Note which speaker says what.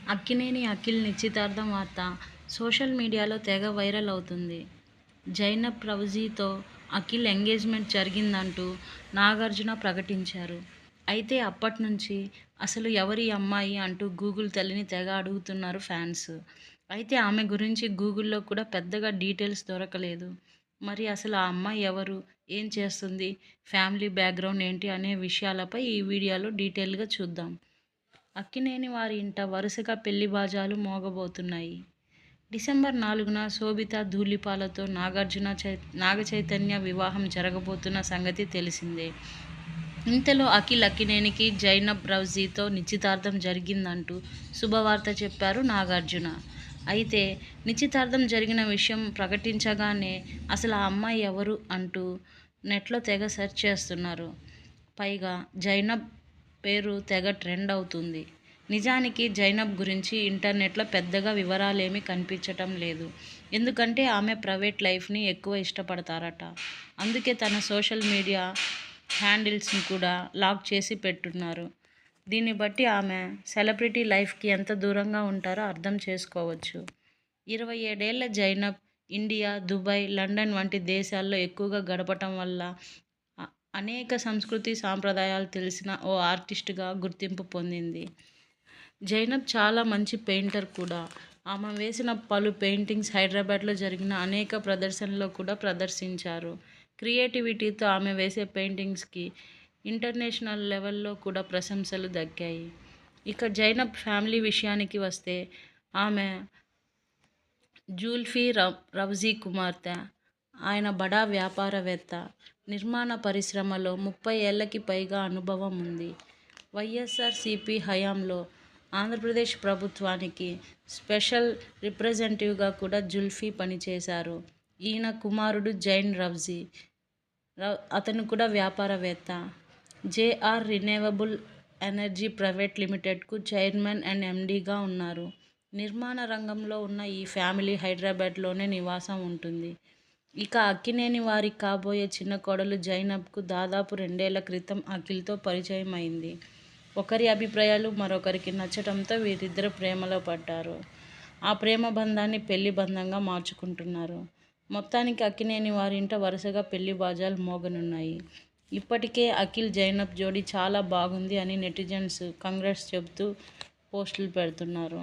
Speaker 1: అక్కినేని అఖిల్ నిశ్చితార్థం వార్త సోషల్ మీడియాలో తెగ వైరల్ అవుతుంది. జైనబ్ రౌజీతో అఖిల్ ఎంగేజ్మెంట్ జరిగిందంటూ నాగార్జున ప్రకటించారు. అయితే అప్పట్నుంచి అసలు ఎవరీ అమ్మాయి అంటూ గూగుల్ తల్లిని తెగ అడుగుతున్నారు ఫ్యాన్స్. అయితే ఆమె గురించి గూగుల్లో కూడా పెద్దగా డీటెయిల్స్ దొరకలేదు. మరి అసలు ఆ అమ్మాయి ఎవరు, ఏం చేస్తుంది, ఫ్యామిలీ బ్యాక్గ్రౌండ్ ఏంటి అనే విషయాలపై ఈ వీడియోలో డీటెయిల్గా చూద్దాం. అక్కినేని వారి ఇంట వరుసగా పెళ్లి బాజాలు మోగబోతున్నాయి. డిసెంబర్ 4న శోభిత ధూళిపాలతో నాగచైతన్య వివాహం జరగబోతున్న సంగతి తెలిసిందే. ఇంతలో అఖిల్ అక్కినేనికి జైనబ్ రౌజీతో నిశ్చితార్థం జరిగిందంటూ శుభవార్త చెప్పారు నాగార్జున. అయితే నిశ్చితార్థం జరిగిన విషయం ప్రకటించగానే అసలు ఆ అమ్మాయి ఎవరు అంటూ నెట్లో తెగ సెర్చ్ చేస్తున్నారు. పైగా జైనబ్ పేరు తెగ ట్రెండ్ అవుతుంది. నిజానికి జైనబ్ గురించి ఇంటర్నెట్లో పెద్దగా వివరాలేమీ కనిపించటం లేదు. ఎందుకంటే ఆమె ప్రైవేట్ లైఫ్ని ఎక్కువ ఇష్టపడతారట. అందుకే తన సోషల్ మీడియా హ్యాండిల్స్ని కూడా లాక్ చేసి పెట్టున్నారు. దీన్ని బట్టి ఆమె సెలబ్రిటీ లైఫ్కి ఎంత దూరంగా ఉంటారో అర్థం చేసుకోవచ్చు. 27 ఏళ్ల జైనబ్ ఇండియా, దుబాయ్, లండన్ వంటి దేశాల్లో ఎక్కువగా గడపటం వల్ల అనేక సంస్కృతి సాంప్రదాయాలు తెలిసిన ఓ ఆర్టిస్ట్గా గుర్తింపు పొందింది. జైనబ్ చాలా మంచి పెయింటర్ కూడా. ఆమె వేసిన పలు పెయింటింగ్స్ హైదరాబాద్లో జరిగిన అనేక ప్రదర్శనల్లో కూడా ప్రదర్శించారు. క్రియేటివిటీతో ఆమె వేసే పెయింటింగ్స్కి ఇంటర్నేషనల్ లెవెల్లో కూడా ప్రశంసలు దక్కాయి. ఇక జైనబ్ ఫ్యామిలీ విషయానికి వస్తే ఆమె జుల్ఫీ రౌజీ కుమార్తె. ఆయన బడా వ్యాపారవేత్త. నిర్మాణ పరిశ్రమలో 30 ఏళ్లకి పైగా అనుభవం ఉంది. వైఎస్ఆర్సీపీ హయాంలో ఆంధ్రప్రదేశ్ ప్రభుత్వానికి స్పెషల్ రిప్రజెంటేటివ్గా కూడా జుల్ఫీ పనిచేశారు. ఈయన కుమారుడు జైన్ రౌజీ. అతను కూడా వ్యాపారవేత్త. జేఆర్ రిన్యూవబుల్ ఎనర్జీ ప్రైవేట్ లిమిటెడ్కు చైర్మన్ అండ్ ఎండీగా ఉన్నారు. నిర్మాణ రంగంలో ఉన్న ఈ ఫ్యామిలీ హైదరాబాద్లోనే నివాసం ఉంటుంది. ఇక అక్కినేని వారి కాబోయే చిన్న కోడలు జైనబ్కు దాదాపు 2 ఏళ్ల క్రితం అఖిల్తో పరిచయం అయింది. ఒకరి అభిప్రాయాలు మరొకరికి నచ్చటంతో వీరిద్దరూ ప్రేమలో పడ్డారు. ఆ ప్రేమ బంధాన్ని పెళ్లి బంధంగా మార్చుకుంటున్నారు. మొత్తానికి అక్కినేని వారి ఇంట వరుసగా పెళ్లి బాజాలు మోగనున్నాయి. ఇప్పటికే అఖిల్ జైనబ్ జోడీ చాలా బాగుంది అని నెటిజన్స్ కంగ్రాట్స్ చెబుతూ పోస్టులు పెడుతున్నారు.